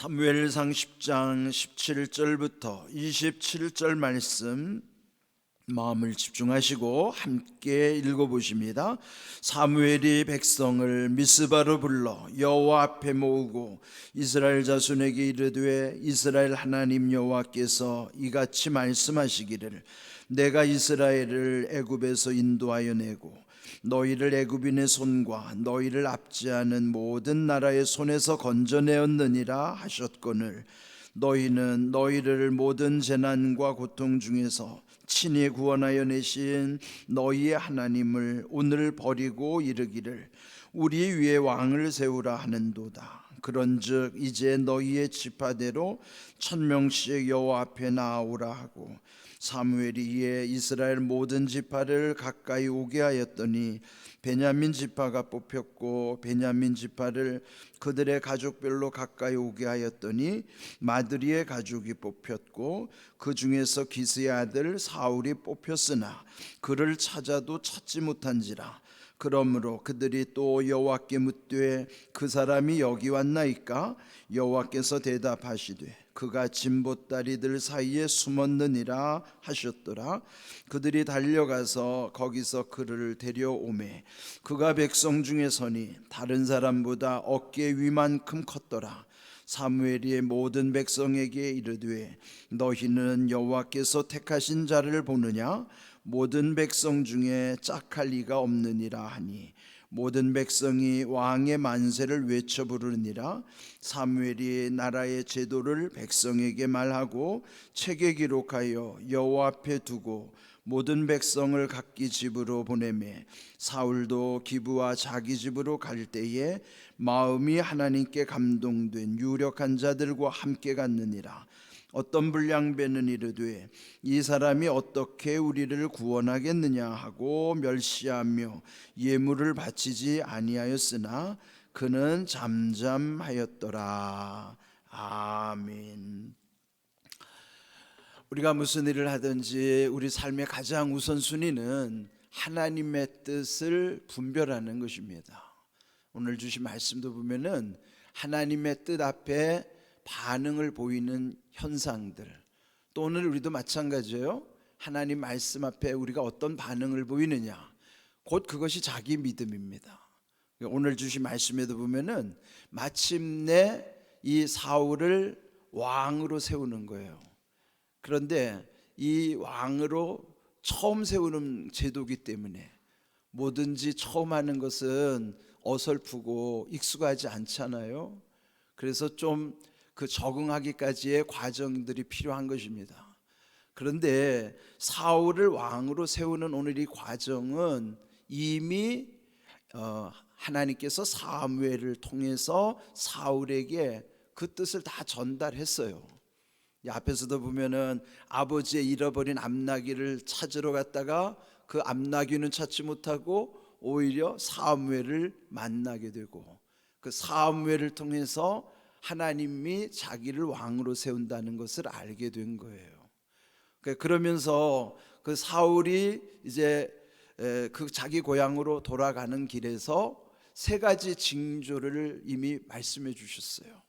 사무엘상 10장 17절부터 27절 말씀 마음을 집중하시고 함께 읽어보십니다. 사무엘이 백성을 미스바로 불러 여호와 앞에 모으고 이스라엘 자손에게 이르되 이스라엘 하나님 여호와께서 이같이 말씀하시기를 내가 이스라엘을 애굽에서 인도하여 내고 너희를 애굽인의 손과 너희를 압제하는 모든 나라의 손에서 건져내었느니라 하셨거늘 너희는 너희를 모든 재난과 고통 중에서 친히 구원하여 내신 너희의 하나님을 오늘 버리고 이르기를 우리 위에 왕을 세우라 하는도다. 그런즉 이제 너희의 지파대로 1000명씩 여호와 앞에 나아오라 하고 사무엘이 이에 이스라엘 모든 지파를 가까이 오게 하였더니 베냐민 지파가 뽑혔고 베냐민 지파를 그들의 가족별로 가까이 오게 하였더니 마드리의 가족이 뽑혔고 그 중에서 기스의 아들 사울이 뽑혔으나 그를 찾아도 찾지 못한지라. 그러므로 그들이 또 여호와께 묻되 그 사람이 여기 왔나이까? 여호와께서 대답하시되 그가 진보다리들 사이에 숨었느니라 하셨더라. 그들이 달려가서 거기서 그를 데려오매 그가 백성 중에 서니 다른 사람보다 어깨 위만큼 컸더라. 사무엘이 모든 백성에게 이르되 너희는 여호와께서 택하신 자를 보느냐? 모든 백성 중에 짝할 리가 없느니라 하니 모든 백성이 왕의 만세를 외쳐 부르니라. 사무엘이 나라의 제도를 백성에게 말하고 책에 기록하여 여호와 앞에 두고 모든 백성을 각기 집으로 보내매 사울도 기브와 자기 집으로 갈 때에 마음이 하나님께 감동된 유력한 자들과 함께 갔느니라. 어떤 불량배는 이르되 이 사람이 어떻게 우리를 구원하겠느냐 하고 멸시하며 예물을 바치지 아니하였으나 그는 잠잠하였더라. 아멘. 우리가 무슨 일을 하든지 우리 삶의 가장 우선순위는 하나님의 뜻을 분별하는 것입니다. 오늘 주신 말씀도 보면은 하나님의 뜻 앞에 반응을 보이는 현상들, 또 오늘 우리도 마찬가지예요. 하나님 말씀 앞에 우리가 어떤 반응을 보이느냐, 곧 그것이 자기 믿음입니다. 오늘 주신 말씀에도 보면은 마침내 이 사울을 왕으로 세우는 거예요. 그런데 이 왕으로 처음 세우는 제도이기 때문에 뭐든지 처음 하는 것은 어설프고 익숙하지 않잖아요. 그래서 좀 그 적응하기까지의 과정들이 필요한 것입니다. 그런데 사울을 왕으로 세우는 오늘 이 과정은 이미 하나님께서 사무엘을 통해서 사울에게 그 뜻을 다 전달했어요. 앞에서도 보면은 아버지의 잃어버린 암나귀를 찾으러 갔다가 그 암나귀는 찾지 못하고 오히려 사무엘을 만나게 되고 그 사무엘을 통해서 하나님이 자기를 왕으로 세운다는 것을 알게 된 거예요. 그러면서 그 사울이 이제 그 자기 고향으로 돌아가는 길에서 세 가지 징조를 이미 말씀해 주셨어요.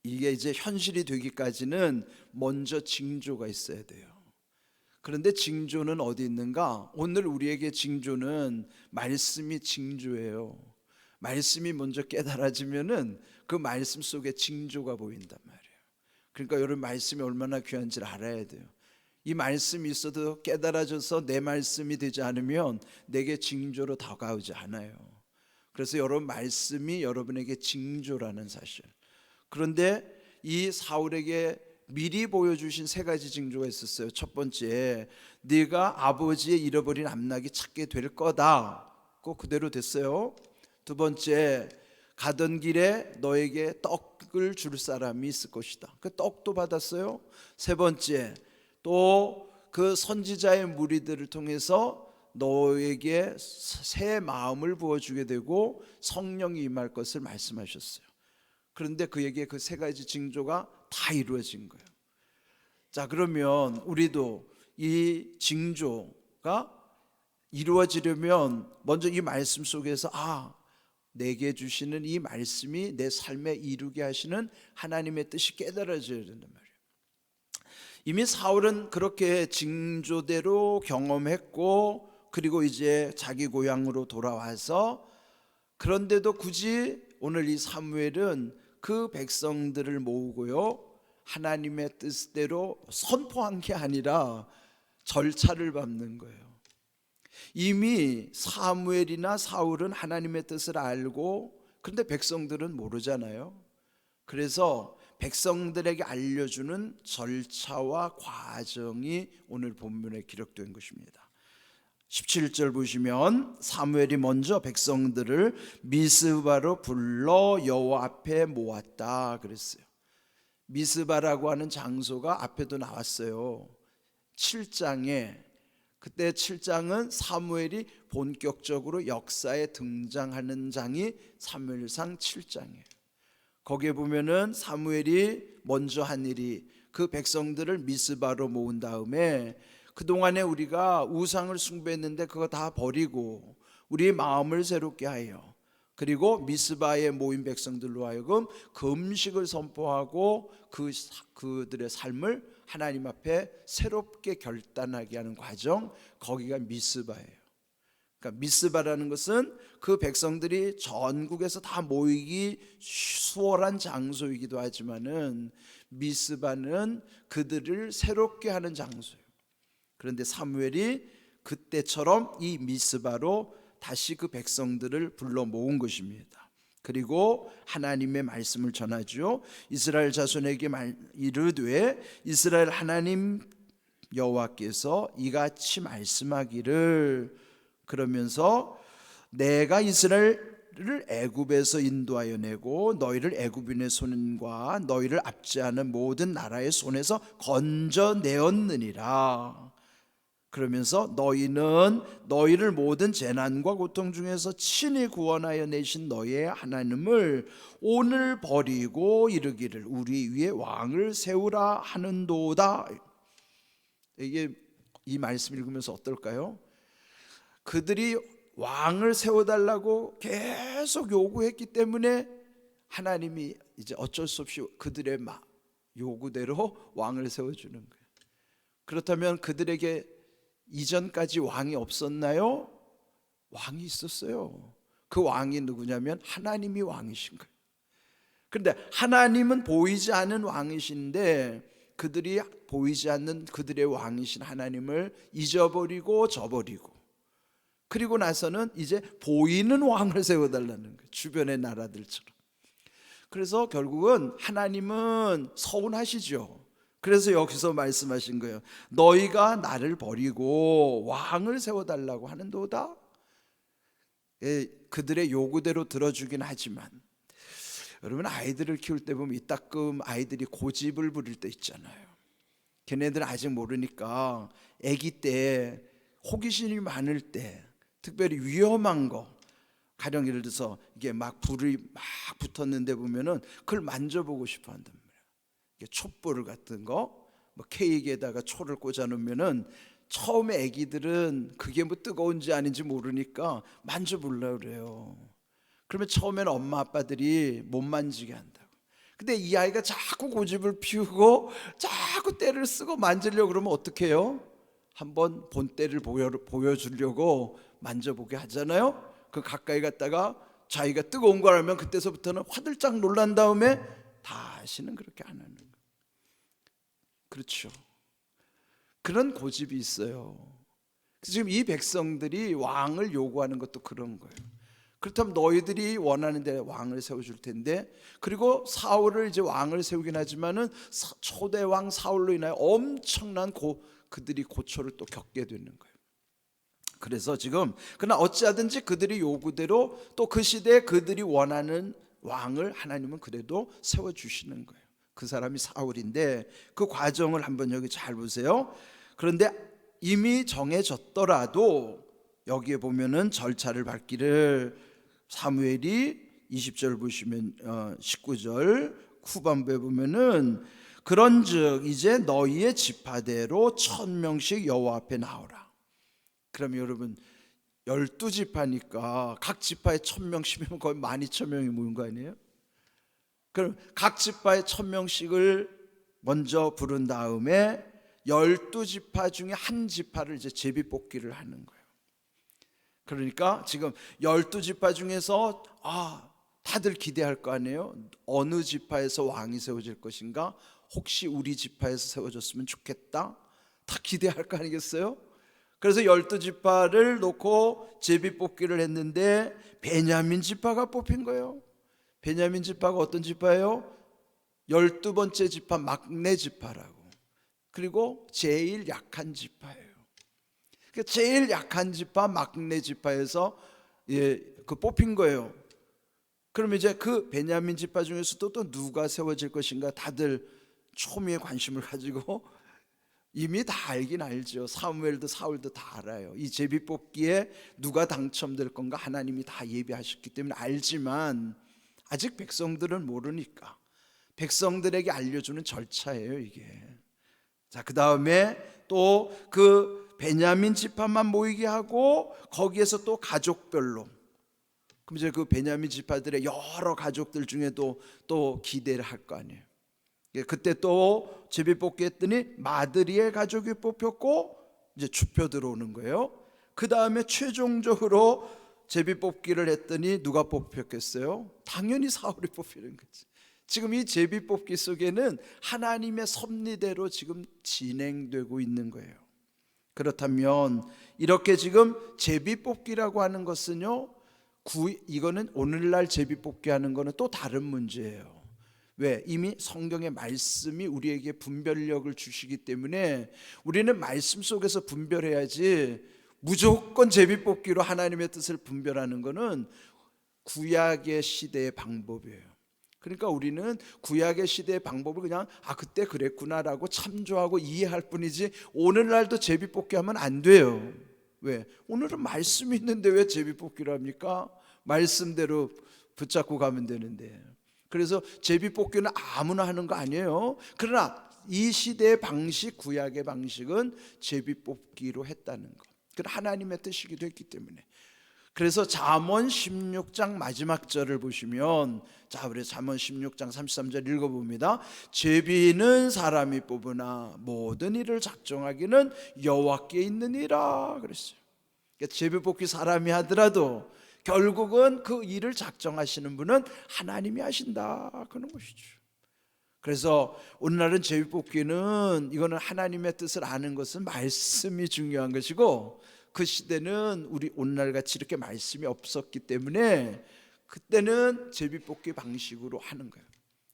이게 이제 현실이 되기까지는 먼저 징조가 있어야 돼요. 그런데 징조는 어디 있는가? 오늘 우리에게 징조는 말씀이 징조예요. 말씀이 먼저 깨달아지면은 그 말씀 속에 징조가 보인단 말이에요. 그러니까 여러분 말씀이 얼마나 귀한지를 알아야 돼요. 이 말씀이 있어도 깨달아져서 내 말씀이 되지 않으면 내게 징조로 다가오지 않아요. 그래서 여러분 말씀이 여러분에게 징조라는 사실. 그런데 이 사울에게 미리 보여주신 세 가지 징조가 있었어요. 첫 번째, 네가 아버지의 잃어버린 암나귀 찾게 될 거다. 꼭 그대로 됐어요. 두 번째, 가던 길에 너에게 떡을 줄 사람이 있을 것이다. 그 떡도 받았어요. 세 번째, 또 그 선지자의 무리들을 통해서 너에게 새 마음을 부어주게 되고 성령이 임할 것을 말씀하셨어요. 그런데 그에게 그 세 가지 징조가 다 이루어진 거예요. 자, 그러면 우리도 이 징조가 이루어지려면 먼저 이 말씀 속에서 내게 주시는 이 말씀이 내 삶에 이루게 하시는 하나님의 뜻이 깨달아져야 된단 말이에요. 이미 사울은 그렇게 징조대로 경험했고, 그리고 이제 자기 고향으로 돌아와서, 그런데도 굳이 오늘 이 사무엘은 그 백성들을 모으고요, 하나님의 뜻대로 선포한 게 아니라 절차를 밟는 거예요. 이미 사무엘이나 사울은 하나님의 뜻을 알고, 그런데 백성들은 모르잖아요. 그래서 백성들에게 알려주는 절차와 과정이 오늘 본문에 기록된 것입니다. 17절 보시면 사무엘이 먼저 백성들을 미스바로 불러 여호와 앞에 모았다 그랬어요. 미스바라고 하는 장소가 앞에도 나왔어요. 7장에, 그때 7장은 사무엘이 본격적으로 역사에 등장하는 장이 사무엘상 7장이에요. 거기에 보면은 사무엘이 먼저 한 일이 그 백성들을 미스바로 모은 다음에, 그동안에 우리가 우상을 숭배했는데 그거 다 버리고 우리의 마음을 새롭게 하여, 그리고 미스바에 모인 백성들로 하여금 금식을 선포하고 그들의 삶을 하나님 앞에 새롭게 결단하게 하는 과정, 거기가 미스바예요. 그러니까 미스바라는 것은 그 백성들이 전국에서 다 모이기 수월한 장소이기도 하지만은, 미스바는 그들을 새롭게 하는 장소예요. 그런데 사무엘이 그때처럼 이 미스바로 다시 그 백성들을 불러 모은 것입니다. 그리고 하나님의 말씀을 전하죠. 이스라엘 자손에게 이르되 이스라엘 하나님 여호와께서 이같이 말씀하기를, 그러면서 내가 이스라엘을 애굽에서 인도하여 내고 너희를 애굽인의 손과 너희를 압제하는 모든 나라의 손에서 건져내었느니라. 그러면서 너희는 너희를 모든 재난과 고통 중에서 친히 구원하여 내신 너희의 하나님을 오늘 버리고 이르기를 우리 위에 왕을 세우라 하는도다. 이게 이 말씀 읽으면서 어떨까요? 그들이 왕을 세워달라고 계속 요구했기 때문에 하나님이 이제 어쩔 수 없이 그들의 요구대로 왕을 세워주는 거예요. 그렇다면 그들에게 이전까지 왕이 없었나요? 왕이 있었어요. 그 왕이 누구냐면 하나님이 왕이신 거예요. 그런데 하나님은 보이지 않는 왕이신데, 그들이 보이지 않는 그들의 왕이신 하나님을 잊어버리고 저버리고, 그리고 나서는 이제 보이는 왕을 세워달라는 거예요. 주변의 나라들처럼. 그래서 결국은 하나님은 서운하시죠. 그래서 여기서 말씀하신 거예요. 너희가 나를 버리고 왕을 세워달라고 하는도다. 그들의 요구대로 들어주긴 하지만, 여러분 아이들을 키울 때 보면 이따금 아이들이 고집을 부릴 때 있잖아요. 걔네들은 아직 모르니까 아기 때 호기심이 많을 때, 특별히 위험한 거, 가령 예를 들어서 이게 막 불이 막 붙었는데 보면은 그걸 만져보고 싶어 한단 말이에요. 촛불 같은 거, 뭐 케이크에다가 초를 꽂아 놓으면은 처음에 아기들은 그게 뭐 뜨거운지 아닌지 모르니까 만져보려고 그래요. 그러면 처음에는 엄마 아빠들이 못 만지게 한다고. 근데 이 아이가 자꾸 고집을 피우고 자꾸 때를 쓰고 만지려고 그러면 어떻게 해요? 한번 본때를 보여주려고 만져보게 하잖아요. 그 가까이 갔다가 자기가 뜨거운 걸 알면 그때서부터는 화들짝 놀란 다음에 다시는 그렇게 안 하는 거예요. 그렇죠. 그런 고집이 있어요. 그래서 지금 이 백성들이 왕을 요구하는 것도 그런 거예요. 그렇다면 너희들이 원하는 데 왕을 세워줄 텐데, 그리고 사울을 이제 왕을 세우긴 하지만은 초대 왕 사울로 인하여 엄청난 그들이 고초를 또 겪게 되는 거예요. 그래서 지금 그러나 어찌하든지 그들이 요구대로 또 그 시대에 그들이 원하는 왕을 하나님은 그래도 세워주시는 거예요. 그 사람이 사울인데, 그 과정을 한번 여기 잘 보세요. 그런데 이미 정해졌더라도 여기에 보면은 절차를 밟기를, 사무엘이 20절 보시면 19절 후반부에 보면은 그런즉 이제 너희의 지파대로 1000명씩 여호와 앞에 나오라. 그럼 여러분 12지파니까 각 지파에 1000명씩이면 거의 12,000명이 모인 거 아니에요? 그럼 각 지파에 1000명씩을 먼저 부른 다음에 12지파 중에 한 지파를 이제 제비뽑기를 하는 거예요. 그러니까 지금 12지파 중에서 다들 기대할 거 아니에요? 어느 지파에서 왕이 세워질 것인가? 혹시 우리 지파에서 세워졌으면 좋겠다? 다 기대할 거 아니겠어요? 그래서 12지파를 놓고 제비뽑기를 했는데 베냐민 지파가 뽑힌 거예요. 베냐민 지파가 어떤 지파예요? 12번째 지파, 막내 지파라고. 그리고 제일 약한 지파예요. 제일 약한 지파, 막내 지파에서 그 뽑힌 거예요. 그럼 이제 그 베냐민 지파 중에서도 또 누가 세워질 것인가? 다들 초미의 관심을 가지고 이미 다 알긴 알죠. 사무엘도 사울도 다 알아요. 이 제비뽑기에 누가 당첨될 건가 하나님이 다 예비하셨기 때문에 알지만 아직 백성들은 모르니까 백성들에게 알려주는 절차예요, 이게. 자, 그 다음에 또 그 베냐민 지파만 모이게 하고 거기에서 또 가족별로, 그럼 이제 그 베냐민 지파들의 여러 가족들 중에도 또 기대를 할 거 아니에요. 그때 또 제비뽑기 했더니 마드리의 가족이 뽑혔고 이제 주표 들어오는 거예요. 그 다음에 최종적으로 제비뽑기를 했더니 누가 뽑혔겠어요? 당연히 사울이 뽑히는 거지. 지금 이 제비뽑기 속에는 하나님의 섭리대로 지금 진행되고 있는 거예요. 그렇다면 이렇게 지금 제비뽑기라고 하는 것은요, 이거는 오늘날 제비뽑기 하는 거는 또 다른 문제예요. 왜? 이미 성경의 말씀이 우리에게 분별력을 주시기 때문에 우리는 말씀 속에서 분별해야지, 무조건 제비뽑기로 하나님의 뜻을 분별하는 거는 구약의 시대의 방법이에요. 그러니까 우리는 구약의 시대의 방법을 그냥 그때 그랬구나라고 참조하고 이해할 뿐이지 오늘날도 제비뽑기 하면 안 돼요. 왜? 오늘은 말씀이 있는데 왜 제비뽑기를 합니까? 말씀대로 붙잡고 가면 되는데. 그래서 제비뽑기는 아무나 하는 거 아니에요. 그러나 이 시대의 방식, 구약의 방식은 제비뽑기로 했다는 것. 그건 하나님의 뜻이기도 했기 때문에. 그래서 잠언 16장 마지막 절을 보시면, 자, 우리 잠언 16장 33절 읽어봅니다. 제비는 사람이 뽑으나 모든 일을 작정하기는 여호와께 있느니라 그랬어요. 그러니까 제비뽑기 사람이 하더라도 결국은 그 일을 작정하시는 분은 하나님이 하신다, 그런 것이죠. 그래서 오늘날은 제비뽑기는, 이거는 하나님의 뜻을 아는 것은 말씀이 중요한 것이고, 그 시대는 우리 오늘날같이 이렇게 말씀이 없었기 때문에 그때는 제비뽑기 방식으로 하는 거예요.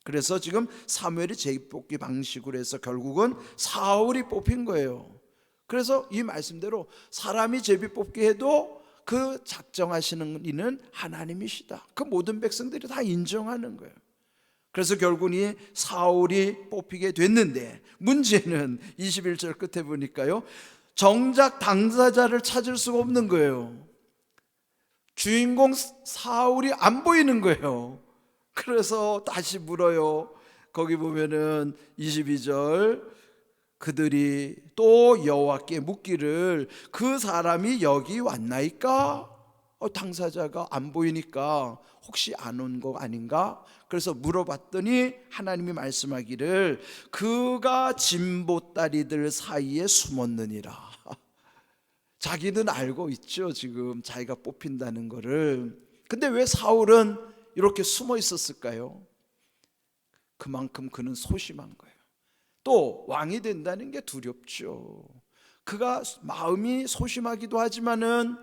그래서 지금 사무엘이 제비뽑기 방식으로 해서 결국은 사울이 뽑힌 거예요. 그래서 이 말씀대로 사람이 제비뽑기 해도 그 작정하시는 이는 하나님이시다, 그 모든 백성들이 다 인정하는 거예요. 그래서 결국은 이 사울이 뽑히게 됐는데, 문제는 21절 끝에 보니까요, 정작 당사자를 찾을 수가 없는 거예요. 주인공 사울이 안 보이는 거예요. 그래서 다시 물어요. 거기 보면은 22절, 그들이 또 여호와께 묻기를 그 사람이 여기 왔나이까? 당사자가 안 보이니까 혹시 안 온 거 아닌가? 그래서 물어봤더니 하나님이 말씀하기를 그가 진보다리들 사이에 숨었느니라. 자기는 알고 있죠, 지금 자기가 뽑힌다는 거를. 근데 왜 사울은 이렇게 숨어 있었을까요? 그만큼 그는 소심한 거예요. 또 왕이 된다는 게 두렵죠. 그가 마음이 소심하기도 하지만은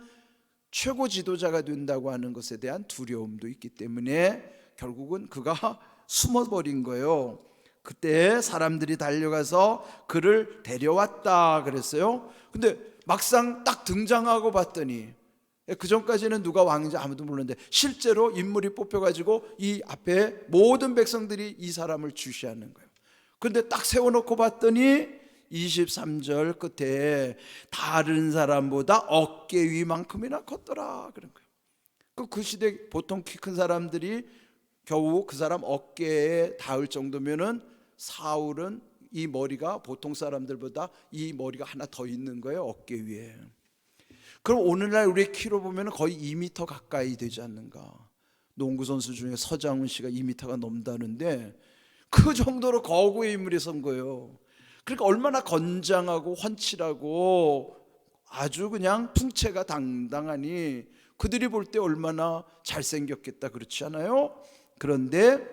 최고 지도자가 된다고 하는 것에 대한 두려움도 있기 때문에 결국은 그가 숨어버린 거예요. 그때 사람들이 달려가서 그를 데려왔다 그랬어요. 근데 막상 딱 등장하고 봤더니, 그 전까지는 누가 왕인지 아무도 몰랐는데 실제로 인물이 뽑혀가지고 이 앞에 모든 백성들이 이 사람을 주시하는 거예요. 그런데 딱 세워놓고 봤더니 23절 끝에 다른 사람보다 어깨 위만큼이나 컸더라 그런 거예요. 그 시대 보통 키 큰 사람들이 겨우 그 사람 어깨에 닿을 정도면은 사울은 이 머리가 보통 사람들보다 이 머리가 하나 더 있는 거예요, 어깨 위에. 그럼 오늘날 우리의 키로 보면 거의 2m 가까이 되지 않는가. 농구 선수 중에 서장훈 씨가 2m가 넘다는데 그 정도로 거구의 인물이 선 거예요. 그러니까 얼마나 건장하고 훤칠하고 아주 그냥 풍채가 당당하니 그들이 볼 때 얼마나 잘생겼겠다, 그렇지 않아요? 그런데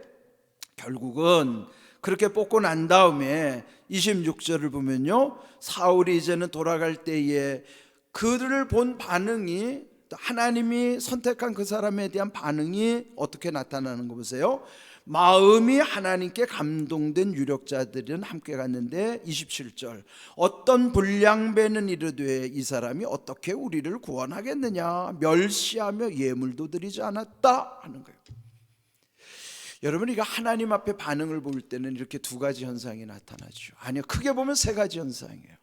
결국은 그렇게 뽑고 난 다음에 26절을 보면요, 사울이 이제는 돌아갈 때에 그들을 본 반응이, 하나님이 선택한 그 사람에 대한 반응이 어떻게 나타나는 거 보세요. 마음이 하나님께 감동된 유력자들은 함께 갔는데 27절, 어떤 불량배는 이르되 이 사람이 어떻게 우리를 구원하겠느냐, 멸시하며 예물도 드리지 않았다 하는 거예요. 여러분, 이거 하나님 앞에 반응을 볼 때는 이렇게 두 가지 현상이 나타나죠. 아니요, 크게 보면 세 가지 현상이에요.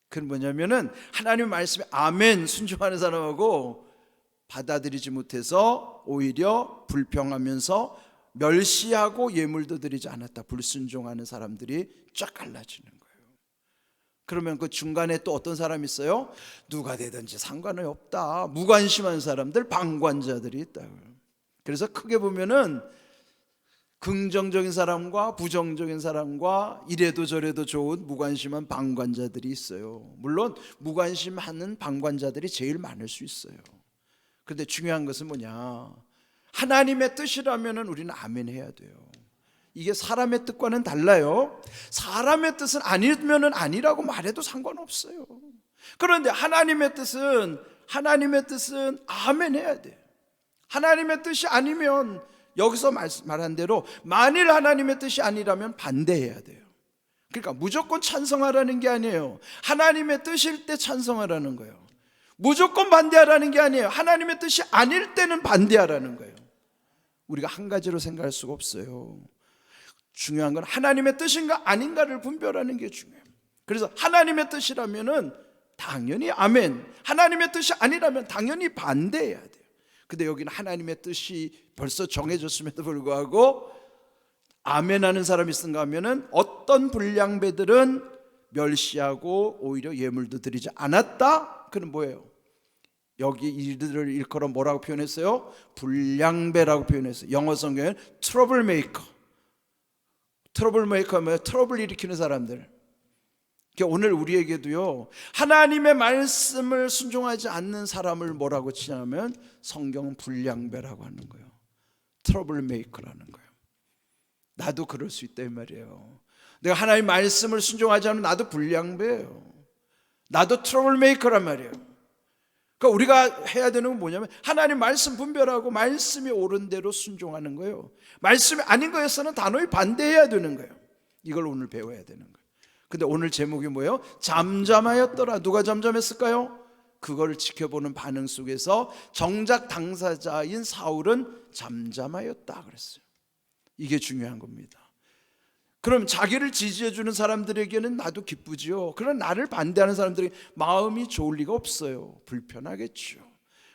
그건 뭐냐면은 하나님 말씀에 아멘 순종하는 사람하고 받아들이지 못해서 오히려 불평하면서 멸시하고 예물도 드리지 않았다, 불순종하는 사람들이 쫙 갈라지는 거예요. 그러면 그 중간에 또 어떤 사람이 있어요? 누가 되든지 상관이 없다, 무관심한 사람들, 방관자들이 있다고요. 그래서 크게 보면은 긍정적인 사람과 부정적인 사람과 이래도 저래도 좋은 무관심한 방관자들이 있어요. 물론 무관심하는 방관자들이 제일 많을 수 있어요. 그런데 중요한 것은 뭐냐, 하나님의 뜻이라면 우리는 아멘 해야 돼요. 이게 사람의 뜻과는 달라요. 사람의 뜻은 아니면 아니라고 말해도 상관없어요. 그런데 하나님의 뜻은 아멘 해야 돼요. 하나님의 뜻이 아니면, 여기서 말한 대로 만일 하나님의 뜻이 아니라면 반대해야 돼요. 그러니까 무조건 찬성하라는 게 아니에요. 하나님의 뜻일 때 찬성하라는 거예요. 무조건 반대하라는 게 아니에요. 하나님의 뜻이 아닐 때는 반대하라는 거예요. 우리가 한 가지로 생각할 수가 없어요. 중요한 건 하나님의 뜻인가 아닌가를 분별하는 게 중요해요. 그래서 하나님의 뜻이라면은 당연히 아멘, 하나님의 뜻이 아니라면 당연히 반대해야 돼요. 근데 여기는 하나님의 뜻이 벌써 정해졌음에도 불구하고 아멘하는 사람이 있는가 하면은 어떤 불량배들은 멸시하고 오히려 예물도 드리지 않았다. 그는 뭐예요? 여기 이들을 일컬어 뭐라고 표현했어요? 불량배라고 표현했어요. 영어 성경에는 트러블메이커. 트러블메이커는 뭐예요? 트러블 일으키는 사람들. 그러니까 오늘 우리에게도요, 하나님의 말씀을 순종하지 않는 사람을 뭐라고 치냐면 성경은 불량배라고 하는 거예요. 트러블메이커라는 거예요. 나도 그럴 수 있다 이 말이에요. 내가 하나님 말씀을 순종하지 않으면 나도 불량배예요. 나도 트러블메이커란 말이에요. 그러니까 우리가 해야 되는 건 뭐냐면 하나님 말씀 분별하고 말씀이 옳은 대로 순종하는 거예요. 말씀이 아닌 거에서는 단호히 반대해야 되는 거예요. 이걸 오늘 배워야 되는 거예요. 근데 오늘 제목이 뭐예요? 잠잠하였더라. 누가 잠잠했을까요? 그걸 지켜보는 반응 속에서 정작 당사자인 사울은 잠잠하였다 그랬어요. 이게 중요한 겁니다. 그럼 자기를 지지해주는 사람들에게는 나도 기쁘지요. 그러나 나를 반대하는 사람들에게 마음이 좋을 리가 없어요. 불편하겠죠.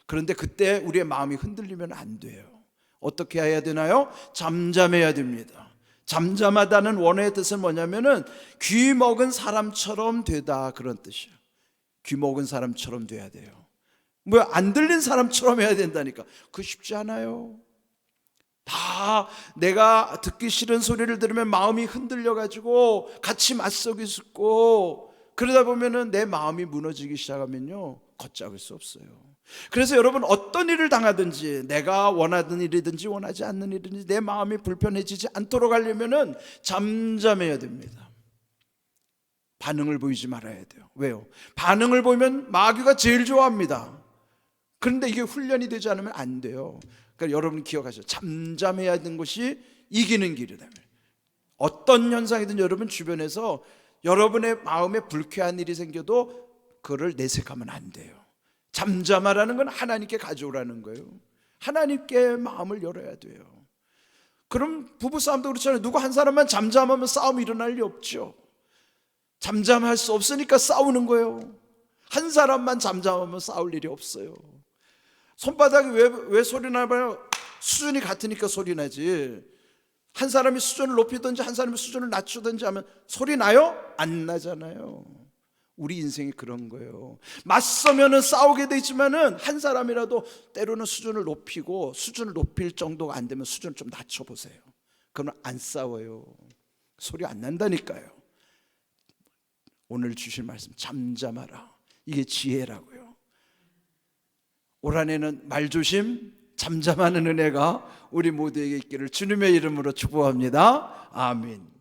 그런데 그때 우리의 마음이 흔들리면 안 돼요. 어떻게 해야 되나요? 잠잠해야 됩니다. 잠잠하다는 원어의 뜻은 뭐냐면은 귀 먹은 사람처럼 되다, 그런 뜻이에요. 귀 먹은 사람처럼 돼야 돼요. 뭐 안 들린 사람처럼 해야 된다니까. 그거 쉽지 않아요. 다 내가 듣기 싫은 소리를 들으면 마음이 흔들려가지고 같이 맞서기 싶고, 그러다 보면은 내 마음이 무너지기 시작하면요, 걷잡을 수 없어요. 그래서 여러분, 어떤 일을 당하든지, 내가 원하는 일이든지 원하지 않는 일이든지 내 마음이 불편해지지 않도록 하려면은 잠잠해야 됩니다. 반응을 보이지 말아야 돼요. 왜요? 반응을 보이면 마귀가 제일 좋아합니다. 그런데 이게 훈련이 되지 않으면 안 돼요. 그러니까 여러분 기억하세요. 잠잠해야 하는 것이 이기는 길이다. 어떤 현상이든 여러분 주변에서 여러분의 마음에 불쾌한 일이 생겨도 그거를 내색하면 안 돼요. 잠잠하라는 건 하나님께 가져오라는 거예요. 하나님께 마음을 열어야 돼요. 그럼 부부싸움도 그렇잖아요. 누구 한 사람만 잠잠하면 싸움이 일어날 리 없죠. 잠잠할 수 없으니까 싸우는 거예요. 한 사람만 잠잠하면 싸울 일이 없어요. 손바닥이 왜 소리 나봐요? 수준이 같으니까 소리 나지. 한 사람이 수준을 높이든지 한 사람이 수준을 낮추든지 하면 소리 나요? 안 나잖아요. 우리 인생이 그런 거예요. 맞서면은 싸우게 되지만은 한 사람이라도 때로는 수준을 높이고, 수준을 높일 정도가 안 되면 수준을 좀 낮춰보세요. 그러면 안 싸워요. 소리 안 난다니까요. 오늘 주실 말씀, 잠잠하라. 이게 지혜라고요. 올 한해는 말조심, 잠잠하는 은혜가 우리 모두에게 있기를 주님의 이름으로 축복합니다. 아멘.